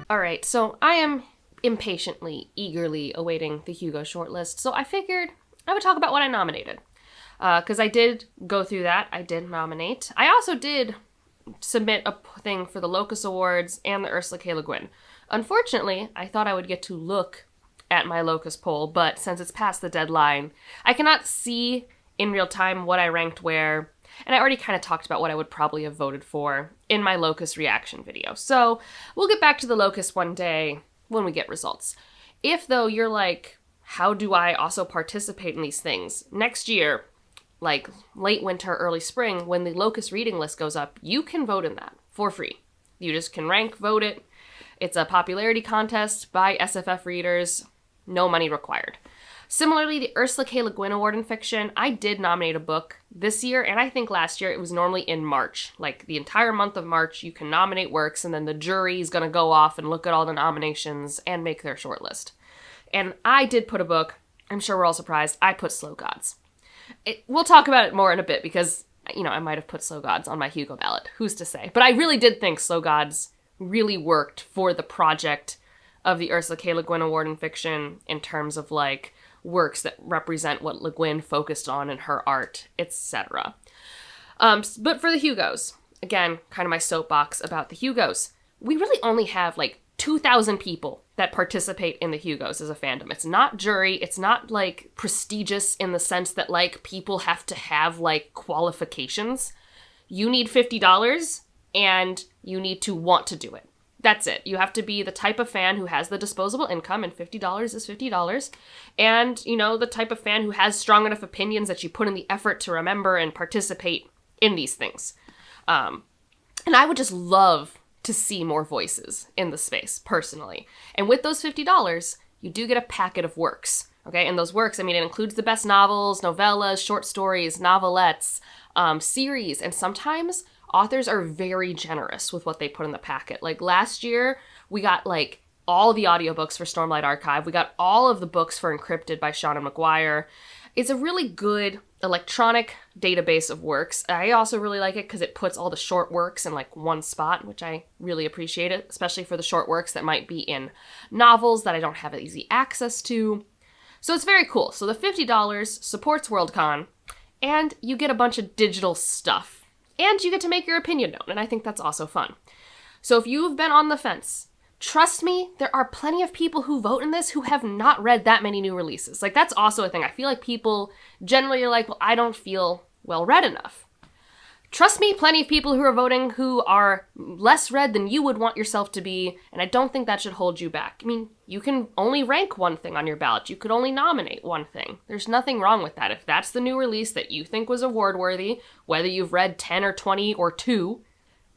All right, so I am impatiently, eagerly awaiting the Hugo shortlist, so I figured I would talk about what I nominated. Because I did go through that. I did nominate. I also did submit a thing for the Locus Awards and the Ursula K. Le Guin. Unfortunately, I thought I would get to look at my Locus poll, but since it's past the deadline, I cannot see in real time what I ranked where, and I already kind of talked about what I would probably have voted for in my Locus reaction video. So we'll get back to the Locus one day when we get results. If, though, you're like, how do I also participate in these things? Next year, like late winter, early spring, when the Locus reading list goes up, you can vote in that for free. You just can rank, vote it. It's a popularity contest by SFF readers, no money required. Similarly, the Ursula K. Le Guin Award in Fiction, I did nominate a book this year, and I think last year it was normally in March. Like, the entire month of March, you can nominate works, and then the jury is going to go off and look at all the nominations and make their shortlist. And I did put a book, I'm sure we're all surprised, I put Slow Gods. We'll talk about it more in a bit, because, I might have put Slow Gods on my Hugo ballot. Who's to say? But I really did think Slow Gods really worked for the project of the Ursula K. Le Guin Award in Fiction in terms of, like, works that represent what Le Guin focused on in her art, etc. But for the Hugos, again, kind of my soapbox about the Hugos, we really only have like 2,000 people that participate in the Hugos as a fandom. It's not jury, it's not like prestigious in the sense that like people have to have like qualifications. You need $50 and you need to want to do it. That's it. You have to be the type of fan who has the disposable income, and $50 is $50. And, the type of fan who has strong enough opinions that you put in the effort to remember and participate in these things. And I would just love to see more voices in the space, personally. And with those $50, you do get a packet of works. Okay, and those works, it includes the best novels, novellas, short stories, novelettes, series, and sometimes authors are very generous with what they put in the packet. Like last year, we got like all the audiobooks for Stormlight Archive. We got all of the books for Encrypted by Shauna McGuire. It's a really good electronic database of works. I also really like it because it puts all the short works in like one spot, which I really appreciate it, especially for the short works that might be in novels that I don't have easy access to. So it's very cool. So the $50 supports Worldcon, and you get a bunch of digital stuff. And you get to make your opinion known, and I think that's also fun. So if you've been on the fence, trust me, there are plenty of people who vote in this who have not read that many new releases. Like, that's also a thing. I feel like people generally are like, well, I don't feel well read enough. Trust me, plenty of people who are voting who are less read than you would want yourself to be, and I don't think that should hold you back. You can only rank one thing on your ballot. You could only nominate one thing. There's nothing wrong with that. If that's the new release that you think was award-worthy, whether you've read 10 or 20 or 2,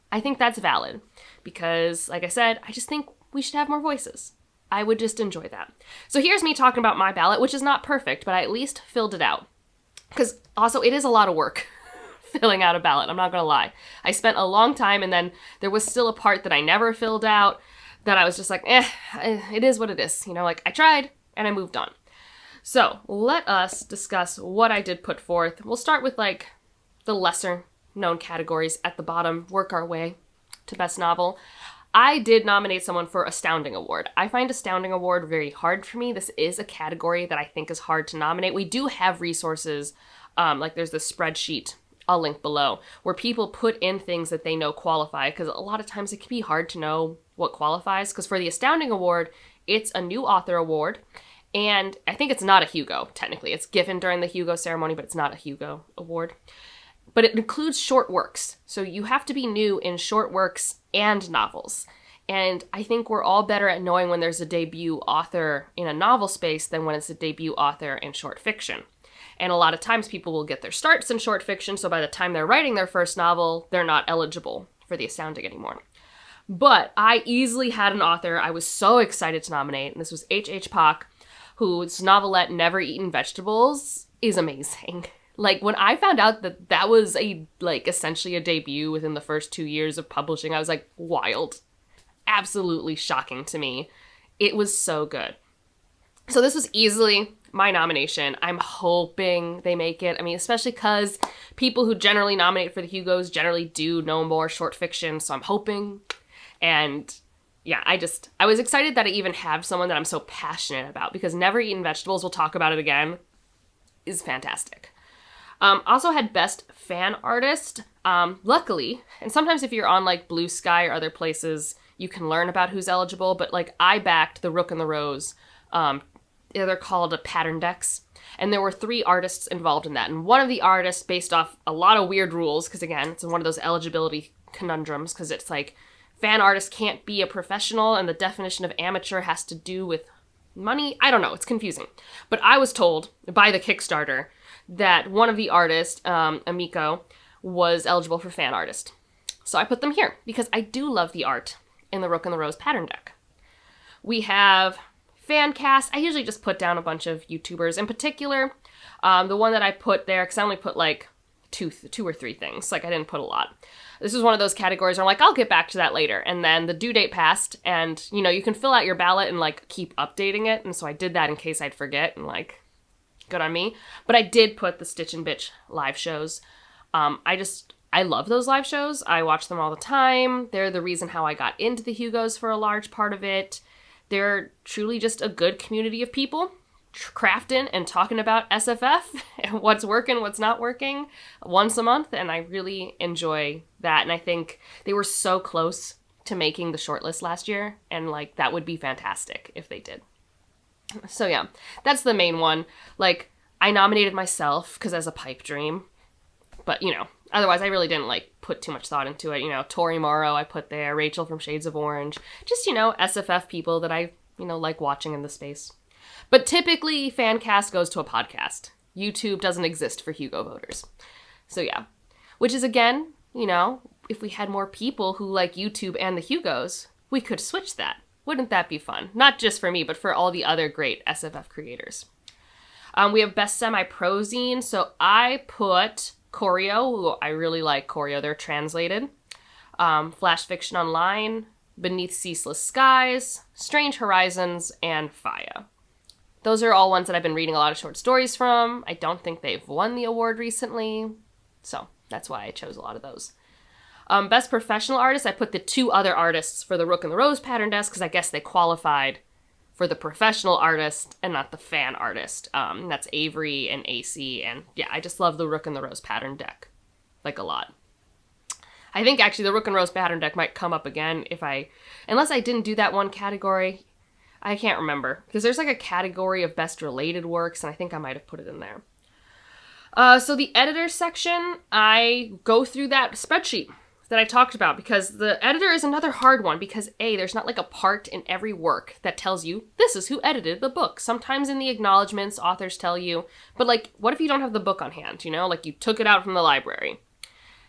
I think that's valid. Because, like I said, I just think we should have more voices. I would just enjoy that. So here's me talking about my ballot, which is not perfect, but I at least filled it out. Because also, it is a lot of work. Filling out a ballot, I'm not gonna lie. I spent a long time, and then there was still a part that I never filled out that I was just like, it is what it is. I tried, and I moved on. So, let us discuss what I did put forth. We'll start with, the lesser-known categories at the bottom, work our way to Best Novel. I did nominate someone for Astounding Award. I find Astounding Award very hard for me. This is a category that I think is hard to nominate. We do have resources, there's this spreadsheet I'll link below, where people put in things that they know qualify, because a lot of times it can be hard to know what qualifies, because for the Astounding Award, it's a new author award, and I think it's not a Hugo, technically. It's given during the Hugo ceremony, but it's not a Hugo award. But it includes short works, so you have to be new in short works and novels. And I think we're all better at knowing when there's a debut author in a novel space than when it's a debut author in short fiction. And a lot of times people will get their starts in short fiction, so by the time they're writing their first novel, they're not eligible for the Astounding anymore. But I easily had an author I was so excited to nominate, and this was H.H. Pak, whose novelette Never Eaten Vegetables is amazing. When I found out that that was essentially a debut within the first 2 years of publishing, I was like, wild. Absolutely shocking to me. It was so good. So this was easily my nomination. I'm hoping they make it. Especially because people who generally nominate for the Hugos generally do know more short fiction, so I'm hoping. And yeah, I was excited that I even have someone that I'm so passionate about, because Never Eaten Vegetables, we'll talk about it again, is fantastic. Also had Best Fan Artist. Luckily, and sometimes if you're on like Bluesky or other places, you can learn about who's eligible, but like I backed the Rook and the Rose. They're called a pattern decks. And there were 3 artists involved in that. And one of the artists, based off a lot of weird rules, because again, it's one of those eligibility conundrums, because it's like fan artist can't be a professional, and the definition of amateur has to do with money. I don't know. It's confusing. But I was told by the Kickstarter that one of the artists, Amico, was eligible for fan artist. So I put them here because I do love the art in the Rook and the Rose pattern deck. We have fan cast. I usually just put down a bunch of YouTubers. In particular, the one that I put there, because I only put like two or three things. Like I didn't put a lot. This was one of those categories where I'm like, I'll get back to that later. And then the due date passed, and you know, you can fill out your ballot and like keep updating it. And so I did that in case I'd forget, and like, good on me. But I did put the Stitch and Bitch live shows. I love those live shows. I watch them all the time. They're the reason how I got into the Hugos for a large part of it. They're truly just a good community of people crafting and talking about SFF and what's working, what's not working once a month. And I really enjoy that. And I think they were so close to making the shortlist last year. And like, that would be fantastic if they did. So yeah, that's the main one. Like, I nominated myself because as a pipe dream, but you know, otherwise I really didn't like put too much thought into it. You know, Tori Morrow I put there, Rachel from Shades of Orange, just, you know, SFF people that I, you know, like watching in the space. But typically fan cast goes to a podcast. YouTube doesn't exist for Hugo voters. So yeah, which is again, you know, if we had more people who like YouTube and the Hugos, we could switch that. Wouldn't that be fun? Not just for me, but for all the other great SFF creators. We have Best Semi-Pro Zine. So I put Choreo, who I really like Choreo. They're translated. Flash Fiction Online, Beneath Ceaseless Skies, Strange Horizons, and Faya. Those are all ones that I've been reading a lot of short stories from. I don't think they've won the award recently, so that's why I chose a lot of those. Best Professional Artist, I put the 2 other artists for the Rook and the Rose pattern desk because I guess they qualified for the professional artist and not the fan artist. That's Avery and AC, and yeah, I just love the Rook and the Rose pattern deck, like a lot. I think actually the Rook and Rose pattern deck might come up again unless I didn't do that one category. I can't remember, because there's like a category of best related works, and I think I might have put it in there. So the editor section, I go through that spreadsheet that I talked about, because the editor is another hard one, because there's not like a part in every work that tells you this is who edited the book. Sometimes in the acknowledgments, authors tell you, but like, what if you don't have the book on hand, you know, like you took it out from the library?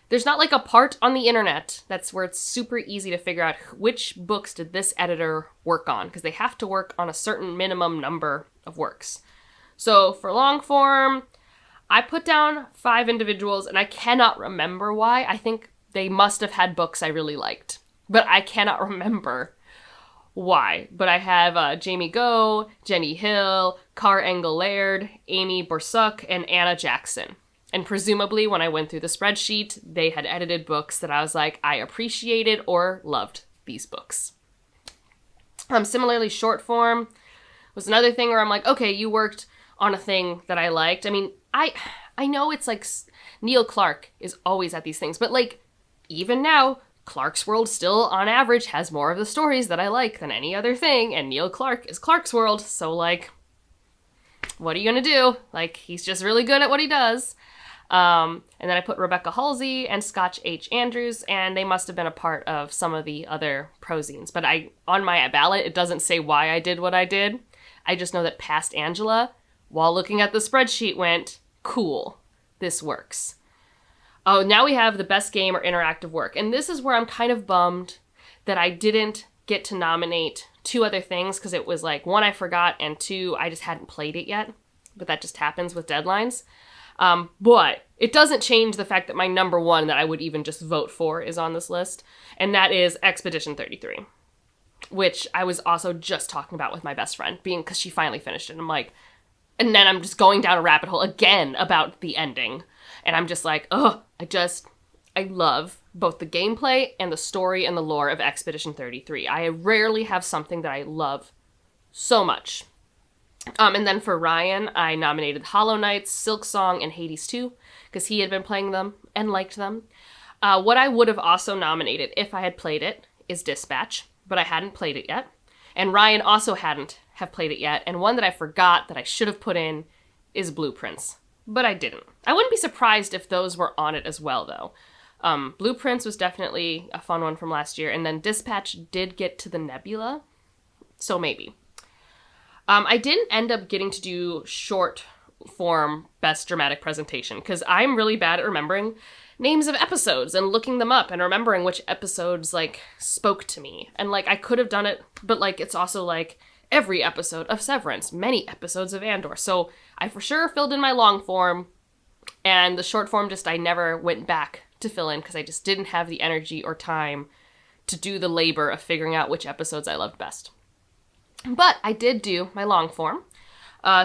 There's not like a part on the internet that's where it's super easy to figure out which books did this editor work on, because they have to work on a certain minimum number of works. So for long form, I put down 5 individuals, and I cannot remember why. I think they must have had books I really liked, but I cannot remember why. But I have Jamie Go, Jenny Hill, Car Engel Laird, Amy Borsuk, and Anna Jackson. And presumably when I went through the spreadsheet, they had edited books that I was like, I appreciated or loved these books. Similarly, short form was another thing where I'm like, okay, you worked on a thing that I liked. I mean, I know it's like Neil Clark is always at these things, but like even now, Clark's World still on average has more of the stories that I like than any other thing, and Neil Clark is Clark's World, so like, what are you gonna do? Like, he's just really good at what he does. And then I put Rebecca Halsey and Scotch H. Andrews, and they must have been a part of some of the other prozines. But on my ballot, it doesn't say why I did what I did. I just know that Past Angela, while looking at the spreadsheet, went, cool, this works. Oh, now we have the best game or interactive work. And this is where I'm kind of bummed that I didn't get to nominate 2 other things, because it was like, 1, I forgot, and 2, I just hadn't played it yet. But that just happens with deadlines. But it doesn't change the fact that my number 1 that I would even just vote for is on this list, and that is Expedition 33, which I was also just talking about with my best friend, because she finally finished it. And I'm like, and then I'm just going down a rabbit hole again about the ending, and I'm just like, I love both the gameplay and the story and the lore of Expedition 33. I rarely have something that I love so much. And then for Ryan, I nominated Hollow Knight, Silksong, and Hades 2, because he had been playing them and liked them. What I would have also nominated if I had played it is Dispatch, but I hadn't played it yet. And Ryan also hadn't have played it yet. And one that I forgot that I should have put in is Blueprints, but I didn't. I wouldn't be surprised if those were on it as well, though. Blueprints was definitely a fun one from last year, and then Dispatch did get to the Nebula, so maybe. I didn't end up getting to do short form best dramatic presentation, because I'm really bad at remembering names of episodes and looking them up and remembering which episodes, like, spoke to me. And, like, I could have done it, but, like, it's also, like, every episode of Severance, many episodes of Andor. So I for sure filled in my long form, and the short form I never went back to fill in because I just didn't have the energy or time to do the labor of figuring out which episodes I loved best. But I did do my long form.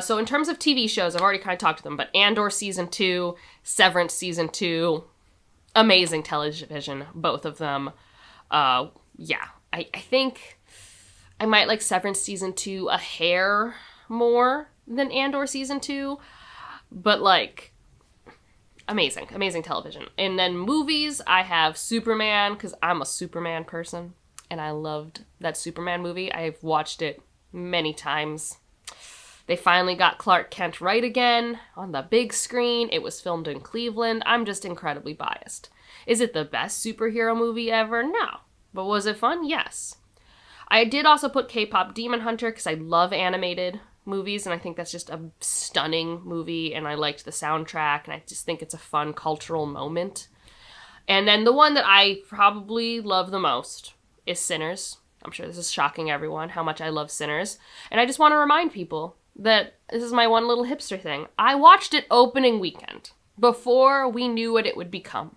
So in terms of TV shows, I've already kind of talked to them, but Andor Season 2, Severance Season 2, amazing television, both of them. I think I might like Severance Season 2 a hair more than Andor Season 2, but, like, amazing television. And then movies, I have Superman, because I'm a Superman person, and I loved that Superman movie. I've watched it many times. They finally got Clark Kent right again on the big screen. It was filmed in Cleveland. I'm just incredibly biased. Is it the best superhero movie ever? No. But was it fun? Yes. I did also put K-pop Demon Hunter because I love animated movies, and I think that's just a stunning movie, and I liked the soundtrack, and I just think it's a fun cultural moment. And then the one that I probably love the most is Sinners. I'm sure this is shocking everyone, how much I love Sinners. And I just want to remind people that this is my one little hipster thing. I watched it opening weekend, before we knew what it would become.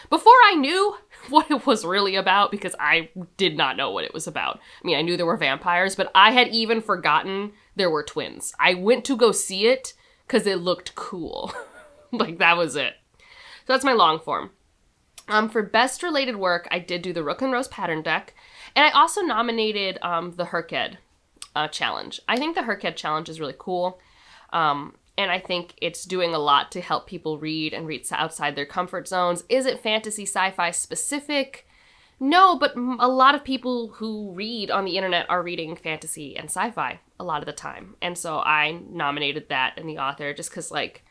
Before I knew what it was really about, because I did not know what it was about. I mean, I knew there were vampires, but I had even forgotten there were twins. I went to go see it because it looked cool. Like, that was it. So that's my long form. For best related work, I did do the Rook and Rose pattern deck, and I also nominated the Herked challenge. I think the Herked challenge is really cool, and I think it's doing a lot to help people read and read outside their comfort zones. Is it fantasy sci-fi specific? No, but a lot of people who read on the internet are reading fantasy and sci-fi a lot of the time, and so I nominated that in the author just because, like,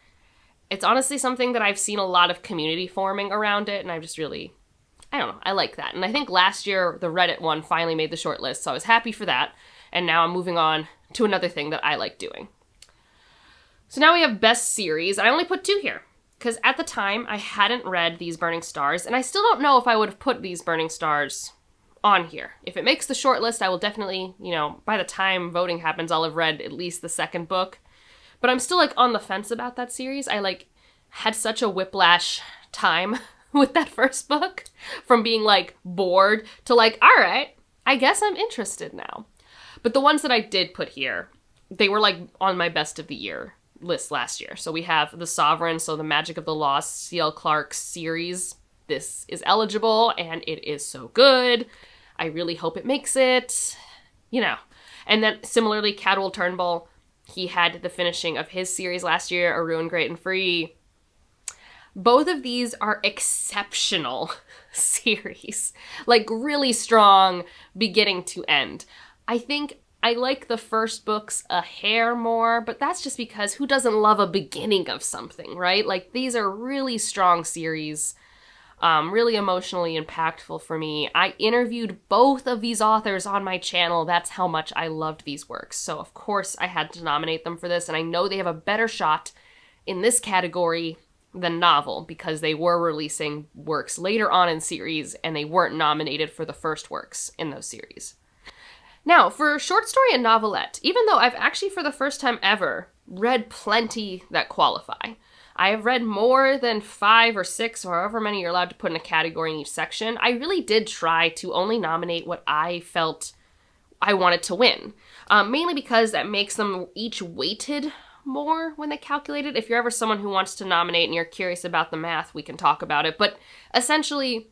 it's honestly something that I've seen a lot of community forming around it, and I just really, I don't know, I like that. And I think last year the Reddit one finally made the short list, so I was happy for that. And now I'm moving on to another thing that I like doing. So now we have best series. I only put 2 here, because at the time I hadn't read These Burning Stars, and I still don't know if I would have put These Burning Stars on here. If it makes the short list, I will definitely, by the time voting happens, I'll have read at least the second book. But I'm still, like, on the fence about that series. I, like, had such a whiplash time with that first book, from being, like, bored to, like, all right, I guess I'm interested now. But the ones that I did put here, they were, like, on my best of the year list last year. So we have The Sovereign, so the Magic of the Lost, C.L. Clarke series. This is eligible, and it is so good. I really hope it makes it, And then, similarly, Cadwell Turnbull, he had the finishing of his series last year, A Ruin Great and Free. Both of these are exceptional series. Like, really strong beginning to end. I think I like the first books a hair more, but that's just because who doesn't love a beginning of something, right? Like, these are really strong series, really emotionally impactful for me. I interviewed both of these authors on my channel. That's how much I loved these works. So, of course, I had to nominate them for this, and I know they have a better shot in this category than novel, because they were releasing works later on in series, and they weren't nominated for the first works in those series. Now, for short story and novelette, even though I've actually, for the first time ever, read plenty that qualify. I have read more than 5 or 6, or however many you're allowed to put in a category in each section. I really did try to only nominate what I felt I wanted to win, mainly because that makes them each weighted more when they calculate it. If you're ever someone who wants to nominate and you're curious about the math, we can talk about it. But essentially,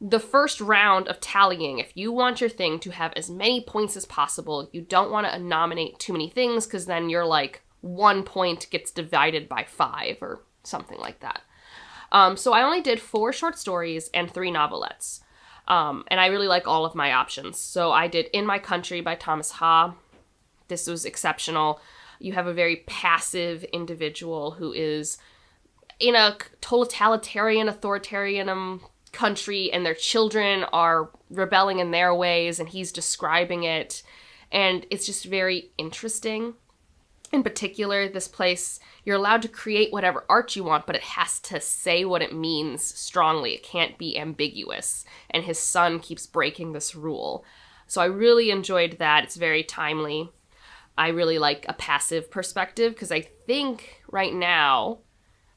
the first round of tallying, if you want your thing to have as many points as possible, you don't want to nominate too many things because then you're like 1 point gets divided by 5 or something like that. So I only did 4 short stories and 3 novelettes. And I really like all of my options. So I did In My Country by Thomas Ha. This was exceptional. You have a very passive individual who is in a totalitarian, authoritarian country, and their children are rebelling in their ways, and he's describing it. And it's just very interesting. In particular, this place, you're allowed to create whatever art you want, but it has to say what it means strongly. It can't be ambiguous. And his son keeps breaking this rule. So I really enjoyed that. It's very timely. I really like a passive perspective because I think right now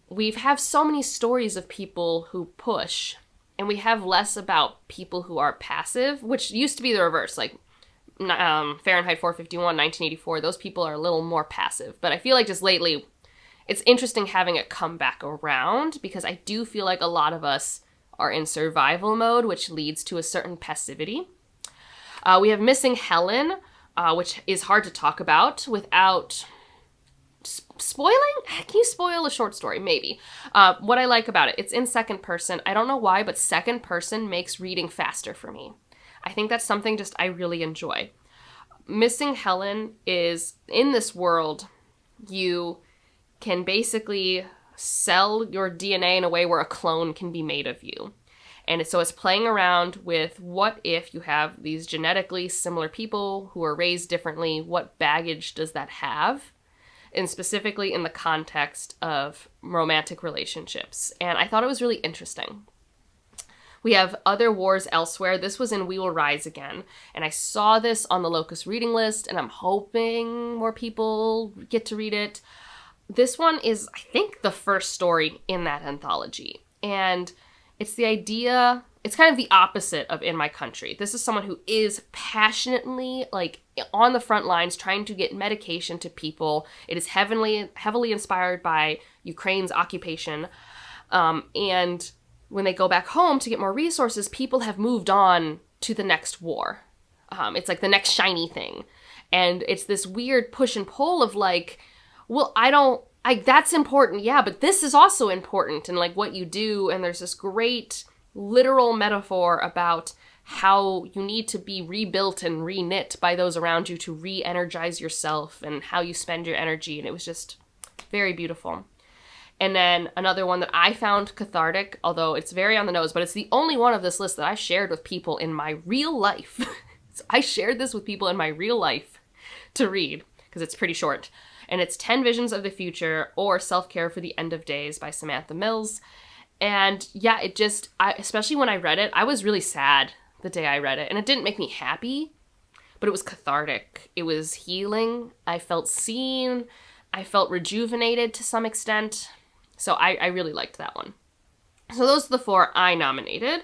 we have so many stories of people who push, and we have less about people who are passive, which used to be the reverse. Like Fahrenheit 451, 1984, those people are a little more passive. But I feel like just lately, it's interesting having it come back around because I do feel like a lot of us are in survival mode, which leads to a certain passivity. We have Missing Helen, which is hard to talk about without spoiling? Can you spoil a short story? Maybe. What I like about it, it's in second person. I don't know why, but second person makes reading faster for me. I think that's something just I really enjoy. Missing Helen is, in this world, you can basically sell your DNA in a way where a clone can be made of you. And so it's playing around with what if you have these genetically similar people who are raised differently, what baggage does that have? And specifically in the context of romantic relationships. And I thought it was really interesting. We have Other Wars Elsewhere. This was in We Will Rise Again. And I saw this on the Locus reading list, and I'm hoping more people get to read it. This one is, I think, the first story in that anthology. And it's the idea, it's kind of the opposite of In My Country. This is someone who is passionately, like, on the front lines trying to get medication to people. It is heavily inspired by Ukraine's occupation. And when they go back home to get more resources, people have moved on to the next war. It's like the next shiny thing. And it's this weird push and pull of like, well, that's important, yeah, but this is also important, and like what you do, and there's this great literal metaphor about how you need to be rebuilt and re-knit by those around you to re-energize yourself and how you spend your energy, and it was just very beautiful. And then another one that I found cathartic, although it's very on the nose, but it's the only one of this list that I shared with people in my real life. So I shared this with people in my real life to read, because it's pretty short. And it's 10 Visions of the Future, or Self-Care for the End of Days by Samantha Mills. And yeah, it just, especially when I read it, I was really sad the day I read it. And it didn't make me happy, but it was cathartic. It was healing. I felt seen. I felt rejuvenated to some extent. So I really liked that one. So those are the 4 I nominated.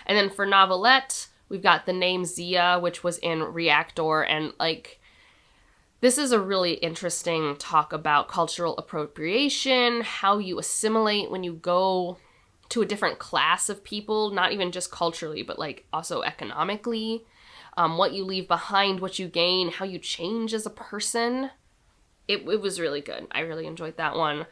And then for novelette, we've got The Name Zia, which was in Reactor, and like, this is a really interesting talk about cultural appropriation, how you assimilate when you go to a different class of people, not even just culturally, but like also economically, what you leave behind, what you gain, how you change as a person. It was really good. I really enjoyed that one.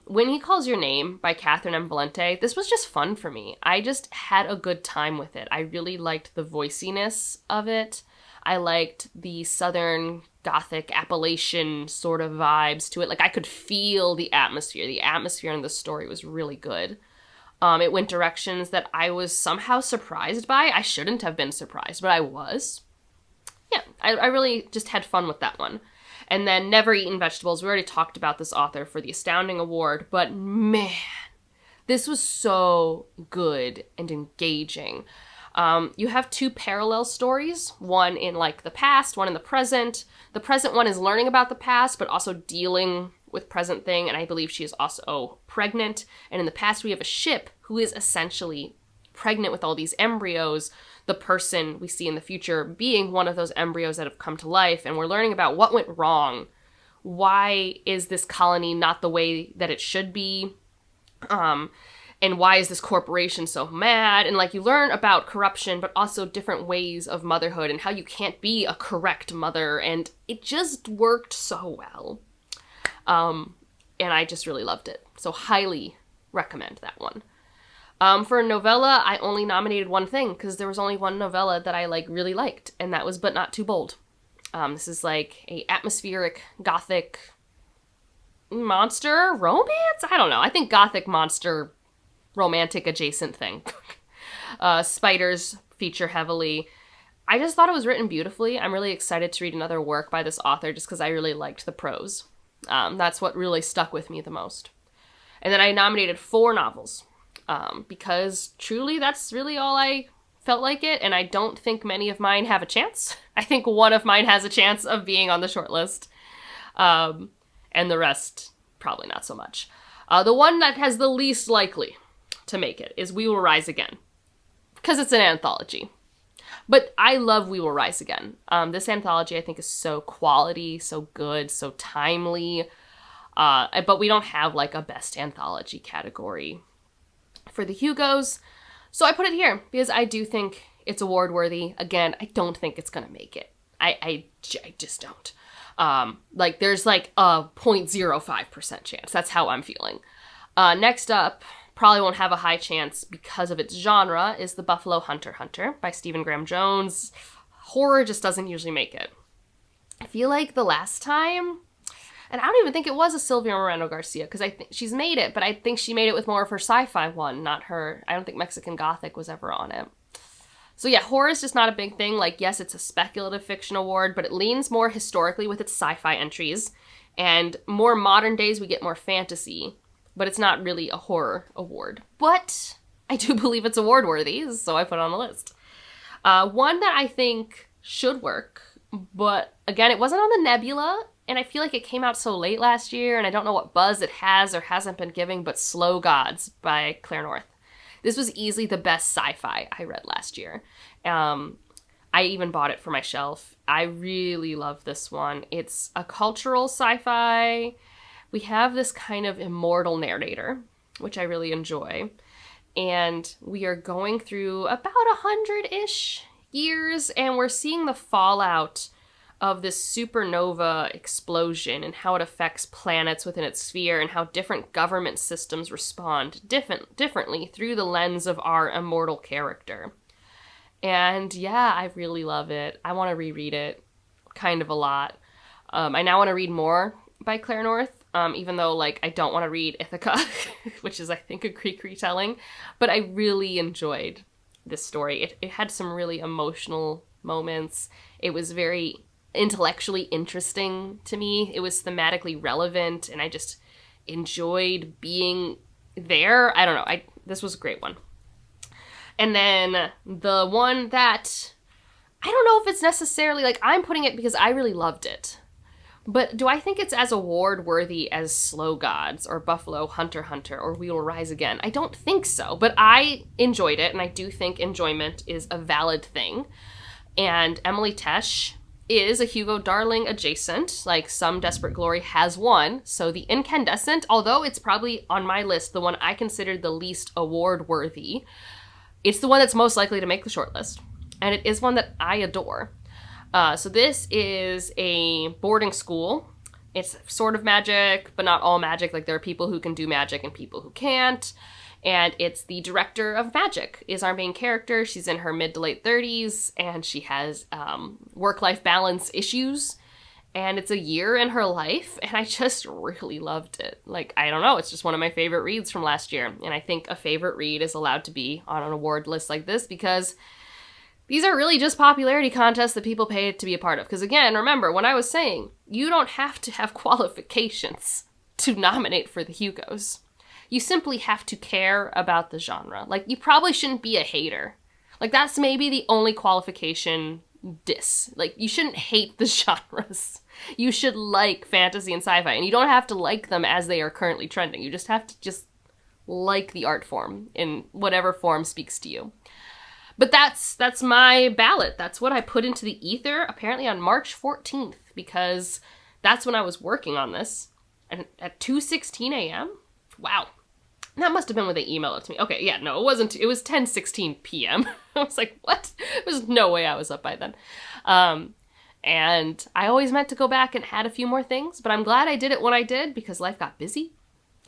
When He Calls Your Name by Catherine M. Valente, this was just fun for me. I just had a good time with it. I really liked the voiciness of it. I liked the Southern Gothic Appalachian sort of vibes to it. Like, I could feel the atmosphere. The atmosphere in the story was really good. It went directions that I was somehow surprised by. I shouldn't have been surprised, but I was. Yeah, I really just had fun with that one. And then Never Eaten Vegetables. We already talked about this author for the Astounding Award, but man, this was so good and engaging. You have 2 parallel stories, one in like the past, one in the present. The present one is learning about the past, but also dealing with present thing, and I believe she is also pregnant. And in the past, we have a ship who is essentially pregnant with all these embryos, the person we see in the future being one of those embryos that have come to life, and we're learning about what went wrong why is this colony not the way that it should be? And why is this corporation so mad? And like you learn about corruption, but also different ways of motherhood and how you can't be a correct mother. And it just worked so well. And I just really loved it. So highly recommend that one. For a novella, I only nominated one thing because there was only one novella that I like really liked, and that was But Not Too Bold. This is like a atmospheric gothic monster romance? I don't know. I think gothic monster romantic adjacent thing. Spiders feature heavily. I just thought it was written beautifully. I'm really excited to read another work by this author just because I really liked the prose. That's what really stuck with me the most. And then I nominated 4 novels because truly that's really all I felt like it, and I don't think many of mine have a chance. I think one of mine has a chance of being on the shortlist, and the rest probably not so much. The one that has the least likely to make it is We Will Rise Again, because it's an anthology. But I love We Will Rise Again. This anthology I think is so quality, so good, so timely. But we don't have like a best anthology category for the Hugos. So I put it here because I do think it's award worthy. Again, I don't think it's going to make it. I just don't. Like there's like a 0.05% chance. That's how I'm feeling. Next up, probably won't have a high chance because of its genre, is The Buffalo Hunter Hunter by Stephen Graham Jones. Horror just doesn't usually make it. I feel like the last time, and I don't even think it was a Silvia Moreno Garcia, because I think she's made it, but I think she made it with more of her sci-fi one, not her. I don't think Mexican Gothic was ever on it. So yeah, horror is just not a big thing. Like, yes, it's a speculative fiction award, but it leans more historically with its sci-fi entries. And more modern days, we get more fantasy. But it's not really a horror award. But I do believe it's award worthy, so I put it on the list. One that I think should work, but again, it wasn't on the Nebula, and I feel like it came out so late last year, and I don't know what buzz it has or hasn't been giving, but Slow Gods by Claire North. This was easily the best sci-fi I read last year. I even bought it for my shelf. I really love this one. It's a cultural sci-fi. We have this kind of immortal narrator, which I really enjoy. And we are going through about 100-ish years, and we're seeing the fallout of this supernova explosion and how it affects planets within its sphere and how different government systems respond differently through the lens of our immortal character. And yeah, I really love it. I want to reread it kind of a lot. I now want to read more by Claire North. Even though, like, I don't want to read Ithaca, which is, I think, a Greek retelling. But I really enjoyed this story. It had some really emotional moments. It was very intellectually interesting to me. It was thematically relevant, and I just enjoyed being there. I don't know. This was a great one. And then the one that, I don't know if it's necessarily, like, I'm putting it because I really loved it. But do I think it's as award-worthy as Slow Gods or Buffalo Hunter Hunter or We Will Rise Again? I don't think so, but I enjoyed it, and I do think enjoyment is a valid thing. And Emily Tesh is a Hugo Darling adjacent, like Some Desperate Glory has won. So The Incandescent, although it's probably on my list the one I considered the least award-worthy, it's the one that's most likely to make the shortlist. And it is one that I adore. So this is a boarding school. It's sort of magic, but not all magic. Like, there are people who can do magic and people who can't. And it's the director of magic is our main character. She's in her mid to late 30s, and she has work-life balance issues. And it's a year in her life, and I just really loved it. Like, I don't know, it's just one of my favorite reads from last year. And I think a favorite read is allowed to be on an award list like this because these are really just popularity contests that people pay to be a part of. Because again, remember, when I was saying, you don't have to have qualifications to nominate for the Hugos. You simply have to care about the genre. Like, you probably shouldn't be a hater. Like, that's maybe the only qualification diss. Like, you shouldn't hate the genres. You should like fantasy and sci-fi. And you don't have to like them as they are currently trending. You just have to just like the art form in whatever form speaks to you. But that's my ballot. That's what I put into the ether apparently on March 14th because That's when I was working on this. And at 2:16 a.m.? Wow. That must have been when they emailed it to me. Okay, yeah, no, it wasn't. It was 10:16 p.m. I was like, what? There's no way I was up by then. And I always meant to go back and add a few more things, but I'm glad I did it when I did because life got busy.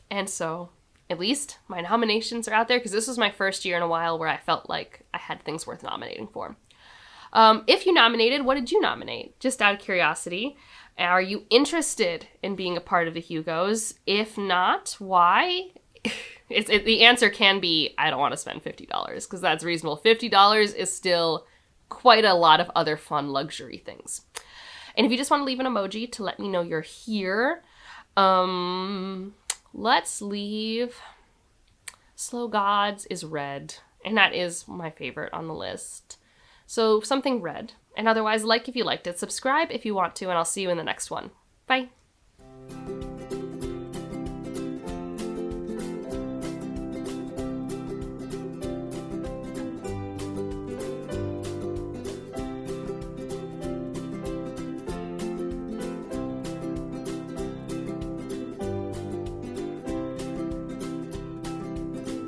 And so at least my nominations are out there because this was my first year in a while where I felt like I had things worth nominating for. If you nominated, what did you nominate? Just out of curiosity. Are you interested in being a part of the Hugos? If not, why? The answer can be, I don't want to spend $50 because that's reasonable. $50 is still quite a lot of other fun luxury things. And if you just want to leave an emoji to let me know you're here, let's leave Slow Gods is red. And that is my favorite on the list. So something red. And otherwise, like if you liked it, subscribe if you want to, and I'll see you in the next one. Bye.